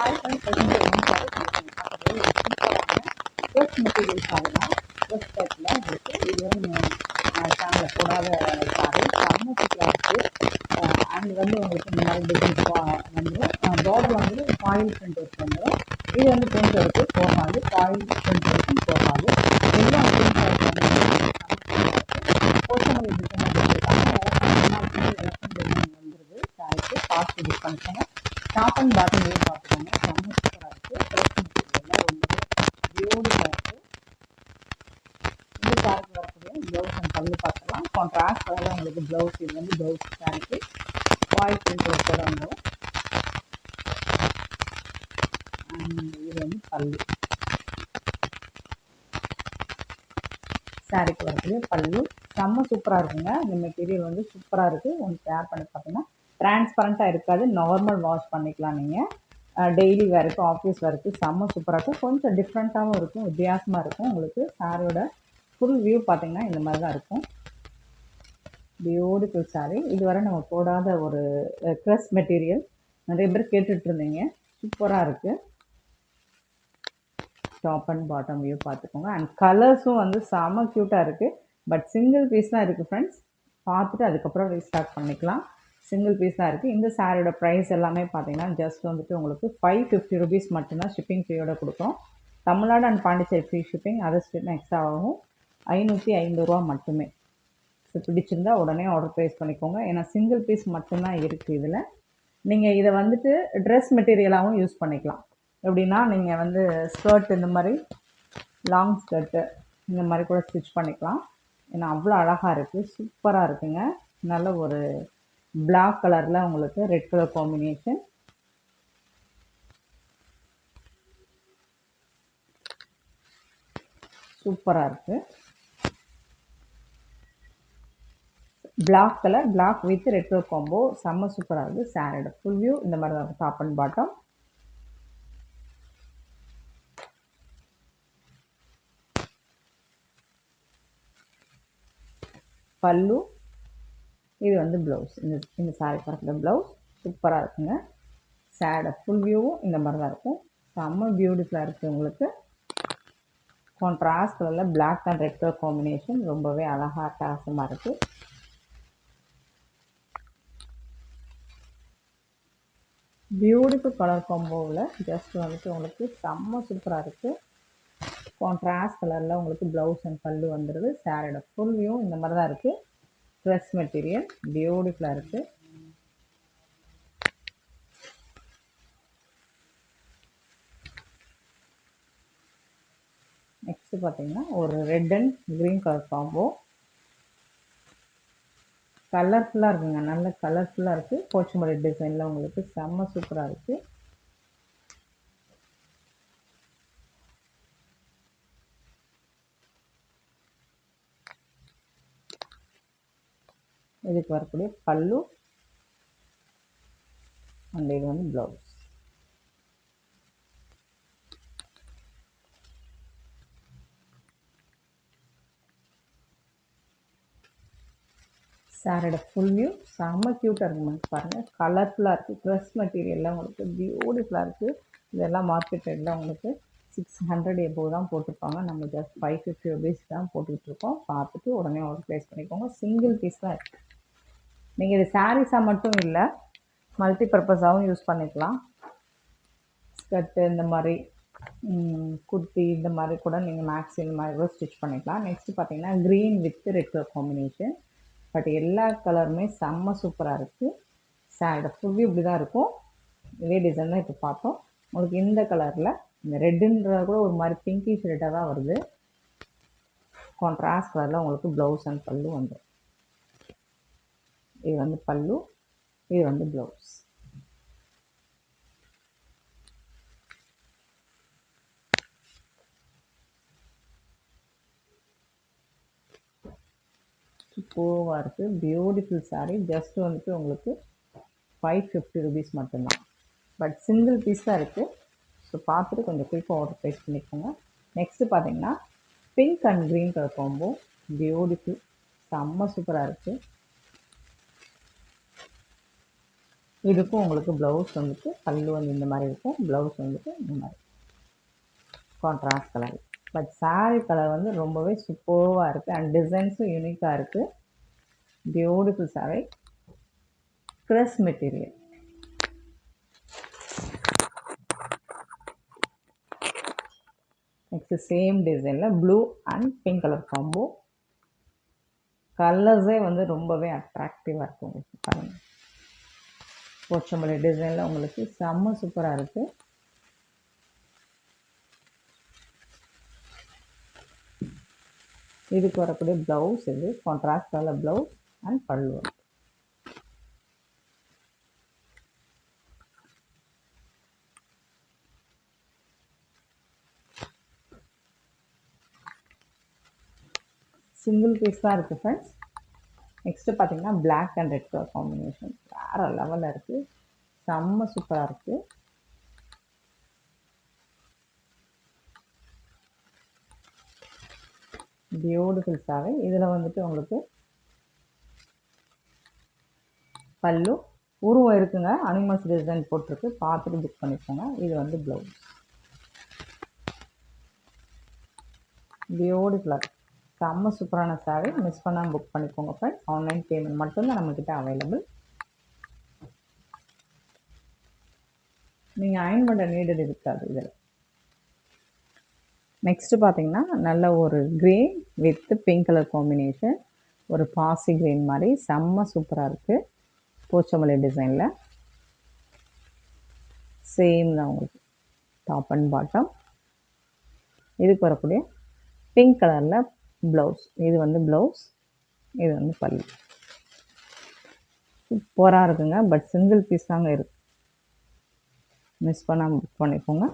Hi friends, welcome to one sorry. பார்க்கவே ஒரு சூப்பரான ட்ரெஸ் மெட்டீரியல் சாரினா ட்ரெஸ் டைப்பில் உங்களுக்கு இதுவரை சேனலில் போடாத சாரி செம்ம சூப்பராக இருக்குது. அண்ட் வந்து உங்களுக்கு இந்த மாதிரி டிசைன்ஸ் வந்து பார்டர் வந்து ஃபாயில் பிரிண்ட் ஒர்க் வந்துடும். இது வந்து பிரிண்ட் ஒர்க்கு போகாது, ஃபாயில் பிரிண்ட் ஒர்க்கும் போகாது. எல்லாம் பிரிண்ட் ஒர்க் போச்சமல்லி டிசைன் வந்துருக்காங்க. எலக்ட்ரிக் டிசைன் வந்துருது. சாரிக்கு பார்த்து யூஸ் பண்ணிக்கோங்க. டாப் அண்ட் பாட்டம் வியூ பார்த்துக்கோங்க. செம்ம சூப்பராக இருக்குது. ட்ரெஸ் மெட்டீரியல்லாம் ரொம்பவே பியூட்டிஃபுல்லாக இருக்குது. இந்த சாரிக்கு வரக்கூடிய ப்ளவுஸ் அண்ட் பல்லு பார்த்துக்கலாம். கான்ட்ராஸ்ட் கலரில் உங்களுக்கு ப்ளவுஸ், இது வந்து ப்ளவுஸ் சாரிக்கு ஃபாயில் பிரிண்ட் ஒர்க்கோட வந்துடும். இது வந்து பல்லு, சாரிக்கு வரக்கூடிய பல்லு செம்ம சூப்பராக இருக்குங்க. இந்த மெட்டீரியல் வந்து சூப்பராக இருக்குது. ஒன்று கேர் பண்ணி பார்த்தீங்கன்னா டிரான்ஸ்பரண்ட்டாக இருக்காது. நார்மல் வாஷ் பண்ணிக்கலாம். நீங்கள் டெய்லி வேருக்கு, ஆஃபீஸ் வேருக்கு செம்ம சூப்பராக இருக்கும். கொஞ்சம் டிஃப்ரெண்ட்டாகவும் இருக்கும், வித்தியாசமாக இருக்கும். உங்களுக்கு சாரியோட ஃபுல் வியூ பார்த்தீங்கன்னா இந்த மாதிரி தான் இருக்கும். Beautiful sorry. இதுவரை நம்ம போடாத ஒரு ட்ரெஸ் மெட்டீரியல் நிறைய பேர் கேட்டுட்டு இருந்தீங்க. சூப்பராக இருக்குது. டாப் அண்ட் பாட்டம் வியூ பார்த்துக்கோங்க. அண்ட் கலர்ஸும் வந்து செம்ம க்யூட்டாக இருக்குது. பட் சிங்கிள் பீஸ் தான் இருக்குது ஃப்ரெண்ட்ஸ். பார்த்துட்டு அதுக்கப்புறம் ரீஸ்டார்ட் பண்ணிக்கலாம். சிங்கிள் பீஸ் தான் இருக்குது. இந்த சாரியோட ப்ரைஸ் எல்லாமே பார்த்தீங்கன்னா ஜஸ்ட் வந்துட்டு உங்களுக்கு 550 ருபீஸ் மட்டும்தான் ஷிப்பிங் ஃப்ரீயோட கொடுக்குறோம். Tamil Nadu and Pondicherry free shipping, other state extra ஆகும். 550 ரூபா மட்டுமே. ஸோ பிடிச்சிருந்தா உடனே ஆர்டர் ப்ளேஸ் பண்ணிக்கோங்க. ஏன்னா சிங்கிள் பீஸ் மட்டும்தான் இருக்குது இதில். நீங்கள் இதை வந்துட்டு ட்ரெஸ் மெட்டீரியலாகவும் யூஸ் பண்ணிக்கலாம். எப்படின்னா நீங்கள் வந்து ஸ்கர்ட், இந்த மாதிரி லாங் ஸ்கர்ட்டு இந்த மாதிரி கூட ஸ்டிச் பண்ணிக்கலாம். ஏன்னா அவ்வளோ அழகாக இருக்குது, சூப்பராக இருக்குங்க. நல்ல ஒரு பிளாக் கலரில் உங்களுக்கு ரெட் கலர் காம்பினேஷன். சூப்பராக இருக்குது. Black colour, black with red colour combo செம்ம சூப்பராக இருக்குது. சாரியோட ஃபுல் வியூ இந்த மாதிரி தான் இருக்கும். Top and bottom. பல்லு, இது வந்து ப்ளவுஸ். இந்த சாரி பறக்கிற ப்ளவுஸ் சூப்பராக இருக்குங்க. சாரியோட ஃபுல் வியூவும் இந்த மாதிரி தான் இருக்கும். செம்ம பியூட்டிஃபுல்லாக இருக்குது. உங்களுக்கு கான்ட்ராஸ்ட் கலரில் black and red colour combination ரொம்பவே அழகாக அட்டகாசமாக இருக்குது. பியூட்டிஃபுல் கலர் காம்போவில் ஜஸ்ட் வந்துட்டு உங்களுக்கு செம்ம சூப்பராக இருக்குது. கான்ட்ராஸ்ட் கலரில் உங்களுக்கு ப்ளவுஸ் அண்ட் பல்லு வந்துடுது. சாரியோட ஃபுல் வியூ இந்த மாதிரி தான் இருக்குது. ட்ரெஸ் மெட்டீரியல் பியூட்டிஃபுல்லாக இருக்குது. நெக்ஸ்ட் பார்த்தீங்கன்னா ஒரு red and green colour combo. கலர்ஃபுல்லாக இருக்குங்க, நல்ல கலர்ஃபுல்லாக இருக்குது. போச்சமல்லி டிசைனில் உங்களுக்கு செம்ம சூப்பராக இருக்குது. இதுக்கு வரக்கூடிய பல்லு அண்ட் இது வந்து ப்ளவுஸ். சாரியோட ஃபுல் வியூ செம்ம க்யூட்டாக இருக்குங்க. பாருங்கள், கலர்ஃபுல்லாக இருக்குது. ட்ரெஸ் மெட்டீரியல்லாம் உங்களுக்கு பியூட்டிஃபுல்லாக இருக்குது. இதெல்லாம் மார்க்கெட் ரேட்டில் உங்களுக்கு 600 எபோவ் தான் போட்டிருப்பாங்க. நம்ம ஜஸ்ட் 550 ருபீஸ் தான் போட்டுக்கிட்டுருக்கோம். பார்த்துட்டு உடனே ஆர்டர் ப்ளேஸ் பண்ணிக்கோங்க. சிங்கிள் பீஸ் தான் இருக்குது. நீங்கள் இது சாரீஸாக மட்டும் இல்லை, மல்டி பர்பஸாகவும் யூஸ் பண்ணிக்கலாம். ஸ்கர்ட்டு, இந்த மாதிரி குர்த்தி, இந்த மாதிரி கூட நீங்கள் மேக்ஸி இந்த மாதிரி கூட ஸ்டிச் பண்ணிக்கலாம். நெக்ஸ்ட்டு பார்த்தீங்கன்னா green with red colour combination. But எல்லா கலருமே செம்ம சூப்பராக இருக்குது. சாரியோட ஃபுல் வியூ இப்படி தான் இருக்கும். இதே டிசைன் தான் இப்போ பார்த்தோம். உங்களுக்கு இந்த கலரில் இந்த ரெட்டுன்ற கூட ஒரு மாதிரி பிங்கிஷ் ரெட்டாக தான் வருது. கான்ட்ராஸ்ட் கலரில் உங்களுக்கு ப்ளவுஸ் அண்ட் பல்லு வந்துடும். இது வந்து பல்லு, இது வந்து ப்ளவுஸ். சூப்பராக இருக்குது. பியூட்டிஃபுல் சாரீ. ஜஸ்ட் வந்துட்டு உங்களுக்கு 550 ருபீஸ் மட்டும்தான். பட் சிங்கிள் பீஸ் தான் இருக்குது. ஸோ பார்த்துட்டு கொஞ்சம் குயிக்காக ஆர்டர் ப்ளேஸ் பண்ணிக்கோங்க. நெக்ஸ்ட்டு பார்த்தீங்கன்னா pink and green colour combo. Beautiful, செம்ம சூப்பராக இருக்குது. இதுக்கும் உங்களுக்கு ப்ளவுஸ் வந்துட்டு பல்லு வந்து இந்த மாதிரி இருக்கும், ப்ளவுஸ் வந்துட்டு இந்த மாதிரி contrast colour. But saree colour வந்து ரொம்பவே சூப்பராக இருக்குது அண்ட் டிசைன்ஸும் யூனிக்காக இருக்குது. Beautiful saree, crush material. Next same டிசைனில் blue and pink colour combo. கலர்ஸே வந்து ரொம்பவே அட்ராக்டிவாக இருக்குது உங்களுக்கு பாருங்கள். போச்சம்பள்ளி டிசைனில் உங்களுக்கு செம்ம சூப்பராக இருக்குது. இதுக்கு வரக்கூடிய ப்ளவுஸ் இது கான்ட்ராஸ்ட் கலர் ப்ளவுஸ் அண்ட் பல்லு. சிங்கிள் பீஸ் தான் இருக்குது ஃப்ரெண்ட்ஸ். நெக்ஸ்ட்டு பார்த்தீங்கன்னா black and red colour combination வேறு லெவலில் இருக்குது, செம்ம சூப்பராக இருக்குது. Beautiful saree. இதில் வந்துட்டு உங்களுக்கு பல்லு உருவம் இருக்குங்க, அனிமல்ஸ் டிசைன் போட்டிருக்கு, பார்த்துட்டு புக் பண்ணிக்கோங்க. இது வந்து ப்ளவுஸ். பியூட்டிஃபுல்லாக செம்ம சூப்பரான saree, மிஸ் பண்ணாமல் புக் பண்ணிக்கோங்க ஃப்ரெண்ட்ஸ். ஆன்லைன் பேமெண்ட் மட்டும்தான் நம்மக்கிட்ட அவைலபிள். நீங்கள் அயன் பண்ண நீடட் இருக்காது இதில். நெக்ஸ்ட்டு பார்த்தீங்கன்னா நல்ல ஒரு green with pink colour combination, ஒரு பாசி க்ரீன் மாதிரி செம்ம சூப்பராக இருக்குது. போச்சம்பள்ளி டிசைனில் சேம் தான் உங்களுக்கு டாப் அண்ட் பாட்டம். இதுக்கு வரக்கூடிய பிங்க் கலரில் ப்ளவுஸ். இது வந்து ப்ளவுஸ், இது வந்து பல்லு. சூப்பராக இருக்குங்க. பட் சிங்கிள் பீஸ் தாங்க இருக்குது, மிஸ் பண்ணாமல் புக் பண்ணிக்கோங்க.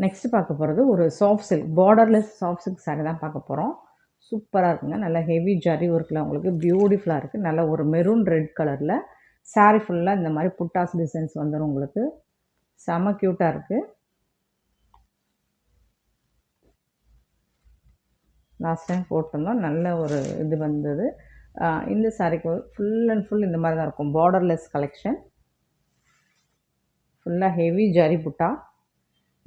நெக்ஸ்ட் பார்க்க போகிறது ஒரு soft silk, borderless soft silk saree தான் பார்க்க போகிறோம். சூப்பராக இருக்குங்க. நல்லா ஹெவி ஜரி ஒர்க்கில் உங்களுக்கு பியூட்டிஃபுல்லாக இருக்குது. நல்ல ஒரு மெரூன் ரெட் கலரில் saree ஃபுல்லாக இந்த மாதிரி புட்டாஸ் டிசைன்ஸ் வந்துடும் உங்களுக்கு. செம க்யூட்டாக இருக்குது. லாஸ்ட் டைம் போட்டிருந்தோம், நல்ல ஒரு இது வந்தது. இந்த சாரீக்கு ஃபுல் அண்ட் ஃபுல் இந்த மாதிரி தான் இருக்கும். பார்டர்லெஸ் கலெக்ஷன், ஃபுல்லாக ஹெவி ஜரி புட்டா.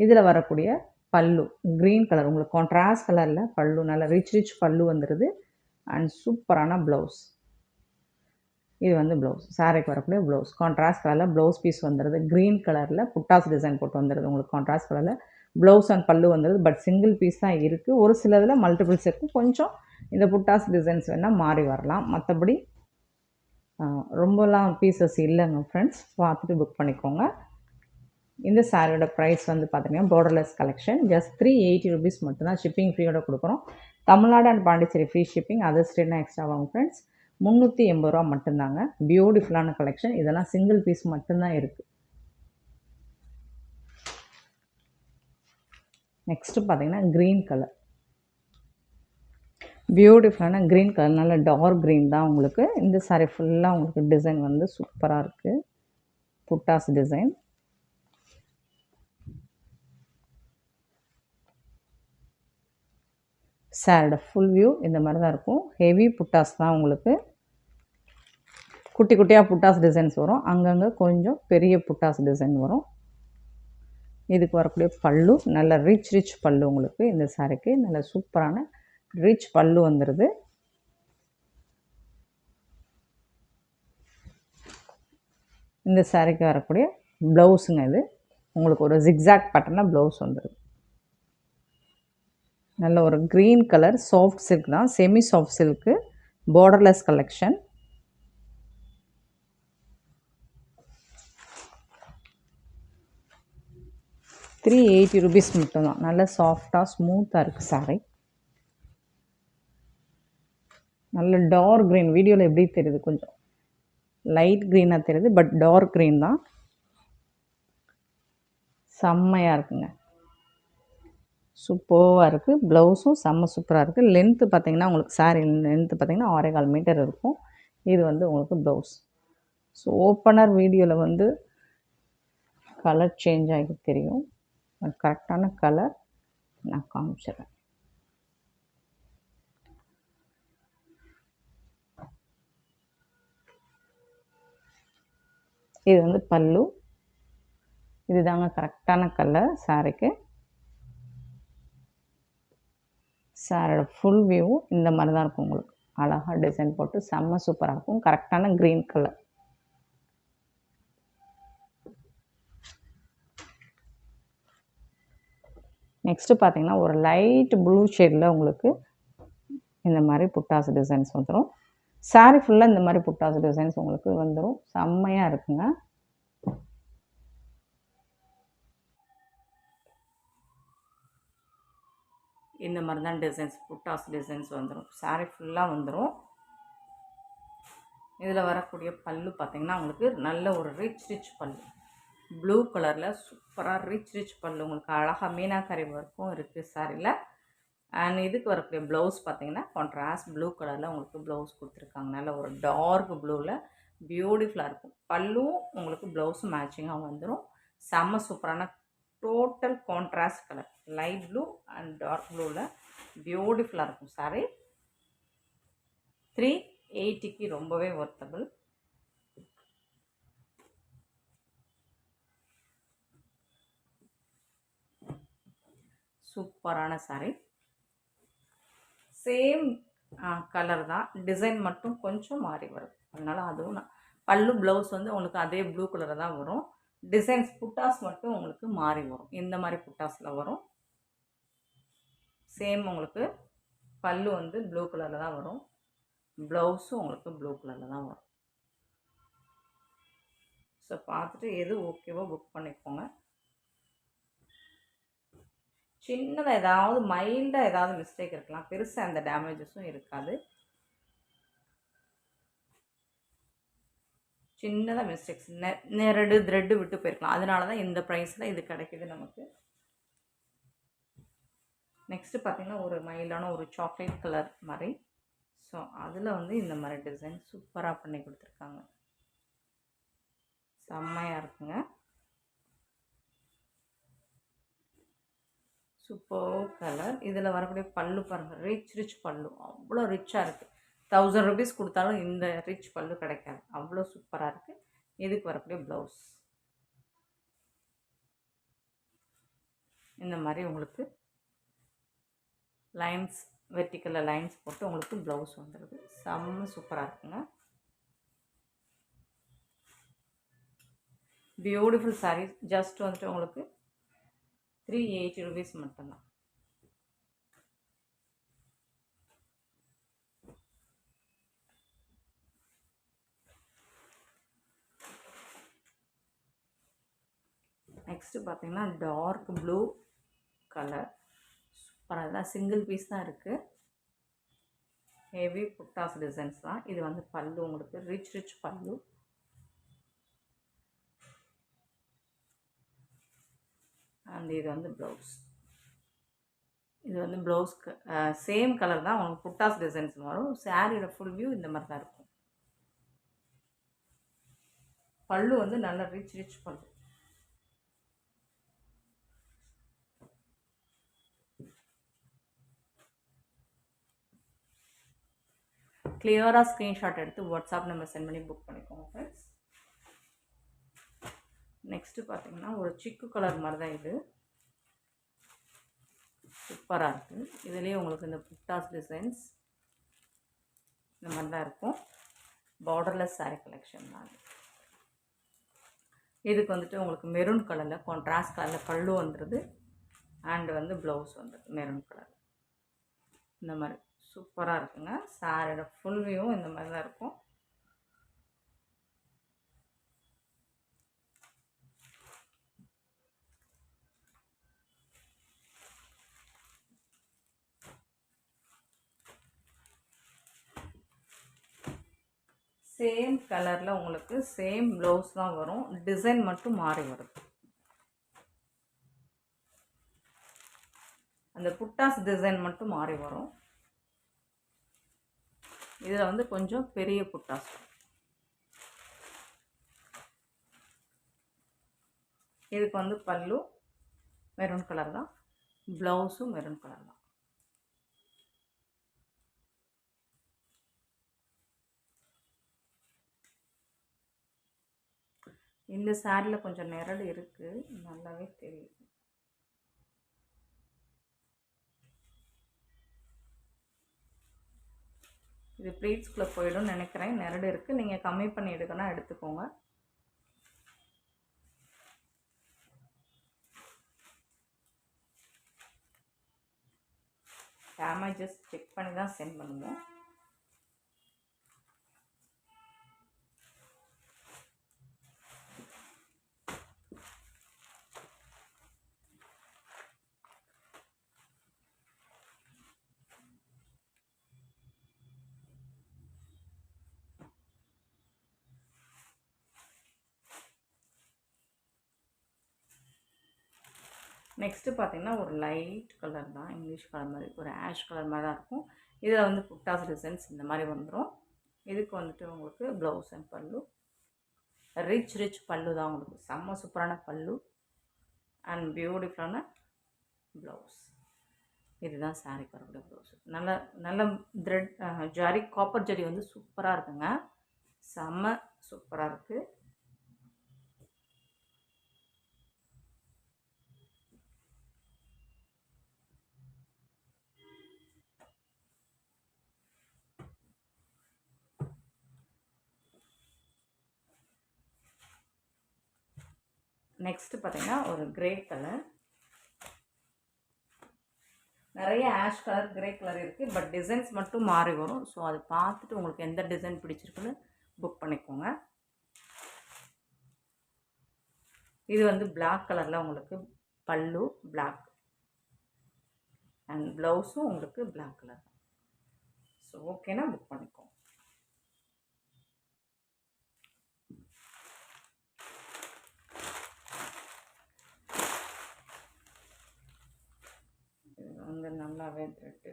இதில் வரக்கூடிய பல்லு க்ரீன் கலர், உங்களுக்கு கான்ட்ராஸ்ட் கலரில் பல்லு, நல்ல ரிச் பல்லு வந்துடுது. அண்ட் சூப்பரான ப்ளவுஸ். இது வந்து ப்ளவுஸ், சாரீக்கு வரக்கூடிய ப்ளவுஸ் கான்ட்ராஸ்ட் கலரில் ப்ளவுஸ் பீஸ் வந்துடுது. க்ரீன் கலரில் புட்டாஸ் டிசைன் போட்டு வந்துடுது உங்களுக்கு. கான்ட்ராஸ்ட் கலரில் ப்ளவுஸ் அண்ட் பல்லு வந்துடுது. பட் சிங்கிள் பீஸ் தான் இருக்குது. ஒரு சிலதில் மல்டிபிள்ஸ் இருக்குது. கொஞ்சம் இந்த புட்டாஸ் டிசைன்ஸ் வேணால் மாறி வரலாம், மற்றபடி ரொம்பலாம் பீசஸ் இல்லைங்க ஃப்ரெண்ட்ஸ். பார்த்துட்டு புக் பண்ணிக்கோங்க. இந்த சாரியோட ப்ரைஸ் வந்து பார்த்தீங்கன்னா பார்டர்லெஸ் கலெக்ஷன் ஜஸ்ட் 380 rupees மட்டும்தான். ஷிப்பிங் ஃப்ரீயோட கொடுக்குறோம். Tamil Nadu and Pondicherry free shipping, other ஸ்டேட்னா எக்ஸ்ட்ரா வாங்க ஃப்ரெண்ட்ஸ். 380 ரூபா மட்டும்தாங்க. பியூட்டிஃபுல்லான கலெக்ஷன். இதெல்லாம் சிங்கிள் பீஸ் மட்டும்தான் இருக்குது. நெக்ஸ்ட்டு பார்த்தீங்கன்னா க்ரீன் கலர், பியூட்டிஃபுல்லான க்ரீன் கலர், நல்ல டார்க் க்ரீன் தான் உங்களுக்கு. இந்த சாரீ ஃபுல்லாக உங்களுக்கு டிசைன் வந்து சூப்பராக இருக்குது, புட்டாஸ் டிசைன். சாரியோட ஃபுல் வியூ இந்த மாதிரி தான் இருக்கும். ஹெவி புட்டாஸ் தான் உங்களுக்கு. குட்டி குட்டியாக புட்டாஸ் டிசைன்ஸ் வரும், அங்கங்கே கொஞ்சம் பெரிய புட்டாஸ் டிசைன் வரும். இதுக்கு வரக்கூடிய பல்லு நல்ல ரிச் பல்லு உங்களுக்கு. இந்த சாரிக்கு நல்ல சூப்பரான ரிச் பல்லு வந்துடுது. இந்த சாரிக்கு வரக்கூடிய ப்ளவுஸுங்க இது உங்களுக்கு ஒரு ஜிக்ஸாக் பேட்டர்னில் ப்ளவுஸ் வந்துடுது. நல்ல ஒரு க்ரீன் கலர் சாஃப்ட் சில்க் தான், semi soft silk, borderless collection. ₹380 மட்டும்தான். நல்ல சாஃப்டாக ஸ்மூத்தாக இருக்குது சாரி. நல்ல டார்க் க்ரீன், வீடியோவில் எப்படி தெரியுது, கொஞ்சம் லைட் க்ரீனாக தெரியுது, பட் டார்க் க்ரீன் தான். செம்மையாக இருக்குங்க, சூப்பராக இருக்குது. ப்ளவுஸும் செம்ம சூப்பராக இருக்குது. லென்த்து பார்த்திங்கன்னா உங்களுக்கு சாரீ லென்த்து பார்த்திங்கன்னா 6.25 மீட்டர் இருக்கும். இது வந்து உங்களுக்கு ப்ளவுஸ். ஸோ ஓப்பனர் வீடியோவில் வந்து கலர் சேஞ்ச் ஆகி தெரியும், கரெக்டான கலர் நான் காமிச்சிடுறேன். இது வந்து பல்லு. இதுதாங்க கரெக்டான கலர் சாரீக்கு. சாரோட ஃபுல் வியூவும் இந்த மாதிரி தான் இருக்கும். உங்களுக்கு அழகாக டிசைன் போட்டு செம்ம சூப்பராக இருக்கும். கரெக்டான க்ரீன் கலர். நெக்ஸ்ட்டு பார்த்தீங்கன்னா ஒரு லைட் ப்ளூ ஷேடில் உங்களுக்கு இந்த மாதிரி புட்டாஸ் டிசைன்ஸ் வந்துடும். சாரீ ஃபுல்லாக இந்த மாதிரி புட்டாஸ் டிசைன்ஸ் உங்களுக்கு வந்துடும். செம்மையாக இருக்குங்க. இந்த மாதிரி தான் டிசைன்ஸ் புட்டாஸ் டிசைன்ஸ் வந்துடும். சாரீ ஃபுல்லாக வந்துடும். இதில் வரக்கூடிய பல்லு பார்த்திங்கன்னா உங்களுக்கு நல்ல ஒரு ரிச் பல்லு. ப்ளூ கலரில் சூப்பராக ரிச் பல்லு. உங்களுக்கு அழகாக மீனாக்கரி ஒர்க்கும் இருக்குது சாரியில். அண்ட் இதுக்கு வரக்கூடிய ப்ளவுஸ் பார்த்திங்கன்னா கான்ட்ராஸ்ட் ப்ளூ கலரில் உங்களுக்கு ப்ளவுஸ் கொடுத்துருக்காங்க. நல்ல ஒரு டார்க் ப்ளூவில் பியூட்டிஃபுல்லாக இருக்கும். பல்லும் உங்களுக்கு ப்ளவுஸும் மேட்சிங்காக வந்துடும். செம்ம சூப்பரான total contrast colour light blue and dark ப்ளூவில் பியூட்டிஃபுல்லாக இருக்கும் சாரி. 380க்கு ரொம்பவே ஒர்த்தபிள். சூப்பரான சாரி. சேம் கலர் தான், டிசைன் மட்டும் கொஞ்சம் மாறி வரும். அதனால் அதுவும் பல்லு ப்ளவுஸ் வந்து உங்களுக்கு அதே ப்ளூ கலரில் தான் வரும். டிசைன்ஸ் புட்டாஸ் மட்டும் உங்களுக்கு மாறி வரும். இந்த மாதிரி புட்டாஸில் வரும். சேம் உங்களுக்கு பல்லு வந்து ப்ளூ கலரில் தான் வரும். ப்ளவுஸும் உங்களுக்கு ப்ளூ கலரில் தான் வரும். ஸோ பார்த்துட்டு எது ஓகேவோ புக் பண்ணிக்கோங்க. சின்னதாக ஏதாவது மைல்டாக ஏதாவது மிஸ்டேக் இருக்கலாம், பெருசாக அந்த டேமேஜஸும் இருக்காது. சின்னதாக மிஸ்டேக்ஸ் நெரடு த்ரெட்டு விட்டு போயிருக்கலாம். அதனால தான் இந்த ப்ரைஸில் இது கிடைக்கிது நமக்கு. நெக்ஸ்ட்டு பார்த்திங்கன்னா ஒரு மைல்டான ஒரு சாக்லேட் கலர் மாதிரி. ஸோ அதில் வந்து இந்த மாதிரி டிசைன் சூப்பராக பண்ணி கொடுத்துருக்காங்க. செம்மையாக இருக்குங்க. Super colour. இதில் வரக்கூடிய பல்லு பாருங்கள், ரிச் பல்லு. அவ்வளோ ரிச்சாக இருக்குது. 1000 ருபீஸ் கொடுத்தாலும் இந்த ரிச் பல்லு கிடைக்காது. அவ்வளோ சூப்பராக இருக்குது. இதுக்கு வரக்கூடிய ப்ளவுஸ் இந்த மாதிரி உங்களுக்கு லைன்ஸ், வெர்டிக்கலில் லைன்ஸ் போட்டு உங்களுக்கு ப்ளவுஸ் வந்துடுது. செம்ம சூப்பராக இருக்குங்க. பியூட்டிஃபுல் சாரீ. ஜஸ்ட் வந்துட்டு உங்களுக்கு 380 ருபீஸ் மட்டும்தான். நெக்ஸ்ட்டு பார்த்தீங்கன்னா டார்க் ப்ளூ கலர். சூப்பராக தான், சிங்கிள் பீஸ் தான் இருக்குது. ஹெவி புட்டாஸ் டிசைன்ஸ் தான். இது வந்து பல்லு உங்களுக்கு ரிச் பல்லு. அண்ட் இது வந்து ப்ளவுஸ். இது வந்து ப்ளவுஸ்க்கு சேம் கலர் தான் உங்களுக்கு புட்டாஸ் டிசைன்ஸ் வரும். சாரியோட ஃபுல் வியூ இந்த மாதிரி தான் இருக்கும். பல்லு வந்து நல்ல ரிச் பல்லு. கிளியராக ஸ்க்ரீன்ஷாட் எடுத்து வாட்ஸ்அப் நம்பர் சென்ட் பண்ணி புக் பண்ணிக்கோங்க ஃப்ரெண்ட்ஸ். நெக்ஸ்ட்டு பார்த்தீங்கன்னா ஒரு சிக்கு கலர் மாதிரி தான் இது. சூப்பராக இருக்குது. இதுலேயே உங்களுக்கு இந்த புட்டாஸ் டிசைன்ஸ் இந்த மாதிரி தான் இருக்கும். பார்டர்லெஸ் சாரீ கலெக்ஷன் தான். இதுக்கு வந்துட்டு உங்களுக்கு மெரூன் கலரில் கான்ட்ராஸ்ட் கலரில் பல்லு வந்துடுது. அண்டு வந்து ப்ளவுஸ் வந்துடுது மெரூன் கலர். இந்த மாதிரி சூப்பராக இருக்குங்க. சாரியோட ஃபுல் வியூவும் இந்த மாதிரி தான் இருக்கும். சேம் கலரில் உங்களுக்கு சேம் ப்ளவுஸ் தான் வரும். டிசைன் மட்டும் மாறி வரும். அந்த புட்டாஸ் டிசைன் மட்டும் மாறி வரும். இதில் வந்து கொஞ்சம் பெரிய புட்டாஸ். இதுக்கு வந்து பல்லு மெரூன் கலர் தான், ப்ளவுஸும் மெரூன் கலர் தான். இந்த சாரியில் கொஞ்சம் நிரல் இருக்குது, நல்லாவே தெரியுது. இது ப்ளீட்ஸ்குள்ளே போயிடும் நினைக்கிறேன். நிரல் இருக்குது, நீங்கள் கம்மி பண்ணி எடுக்கணும், எடுத்துக்கோங்க. டேமேஜஸ் செக் பண்ணி தான் சென்ட் பண்ணுவோம். நெக்ஸ்ட்டு பார்த்திங்கன்னா ஒரு லைட் கலர் தான், இங்கிலீஷ் கலர் மாதிரி, ஒரு ஆஷ் கலர் மாதிரி தான் இருக்கும். இதில் வந்து புட்டாஸ் டிசைன்ஸ் இந்த மாதிரி வந்துடும். இதுக்கு வந்துட்டு உங்களுக்கு ப்ளவுஸ் அண்ட் பல்லு, ரிச் பல்லு தான் உங்களுக்கு. செம்ம சூப்பரான பல்லு அண்ட் பியூட்டிஃபுல்லான ப்ளவுஸ். இதுதான் சாரிக்கு வரக்கூடிய ப்ளவுஸ். நல்ல த்ரெட் ஜரி, காப்பர் ஜரி வந்து சூப்பராக இருக்குங்க, செம்ம சூப்பராக இருக்குது. நெக்ஸ்ட்டு பார்த்திங்கன்னா ஒரு கிரே கலர், நிறைய ஆஷ் கலர், கிரே கலர் இருக்குது. பட் டிசைன்ஸ் மட்டும் மாறி வரும். ஸோ அதை பார்த்துட்டு உங்களுக்கு எந்த டிசைன் பிடிச்சிருக்குன்னு புக் பண்ணிக்கோங்க. இது வந்து பிளாக் கலரில் உங்களுக்கு பல்லு பிளாக் அண்ட் ப்ளவுஸும் உங்களுக்கு பிளாக் கலர். ஸோ ஓகேனா புக் பண்ணிக்கோங்க. இது வந்து நல்லாவே த்ரெட்டு.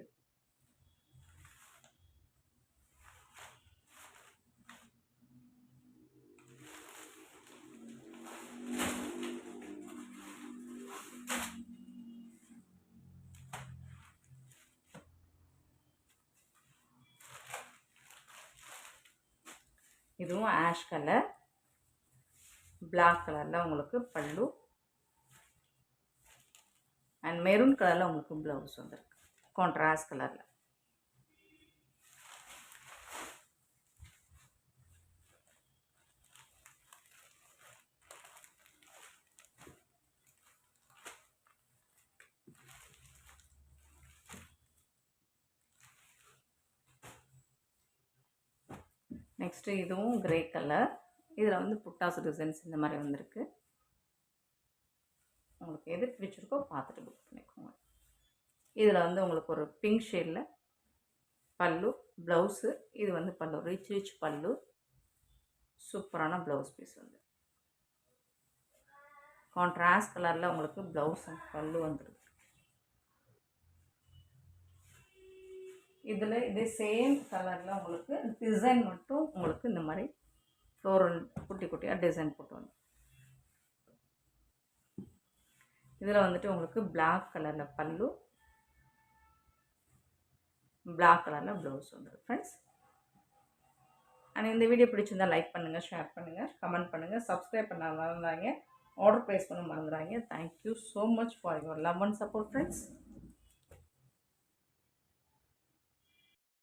இதுவும் ஆஷ் கலர், பிளாக் கலரில் உங்களுக்கு பல்லு அண்ட் மெரூன் கலரில் உங்களுக்கு ப்ளவுஸ் வந்துருக்கு, கான்ட்ராஸ்ட் கலரில். நெக்ஸ்ட்டு இதுவும் கிரே கலர், இதில் வந்து புட்டாஸ் டிசைன்ஸ் இந்த மாதிரி வந்திருக்கு. உங்களுக்கு எது பிடிச்சிருக்கோ பார்த்துட்டு புக் பண்ணிக்கோங்க. இதில் வந்து உங்களுக்கு ஒரு பிங்க் ஷேடில் பல்லு, ப்ளவுஸு. இது வந்து பல்லு, ரிச் பல்லு, சூப்பரான ப்ளவுஸ் பீஸ் வந்து கான்ட்ராஸ்ட் கலரில் உங்களுக்கு ப்ளவுஸ் அண்ட் பல்லு வந்துருக்கு. இதில் இதே சேம் கலரில் உங்களுக்கு டிசைன் மட்டும் உங்களுக்கு இந்த மாதிரி ஃப்ளோரல் குட்டி குட்டியாக டிசைன் போட்டு வந்து. இதில் வந்துட்டு உங்களுக்கு பிளாக் கலரில் பல்லு, பிளாக் கலரில் ப்ளவுஸ் வந்துருக்கு ஃப்ரெண்ட்ஸ். அண்ட் இந்த வீடியோ பிடிச்சிருந்தால் லைக் பண்ணுங்கள், ஷேர் பண்ணுங்கள், கமெண்ட் பண்ணுங்கள், சப்ஸ்கிரைப் பண்ண மறந்துடாங்க, ஆர்டர் ப்ளேஸ் பண்ண மறந்துடாங்க. Thank you so much for your love and support friends.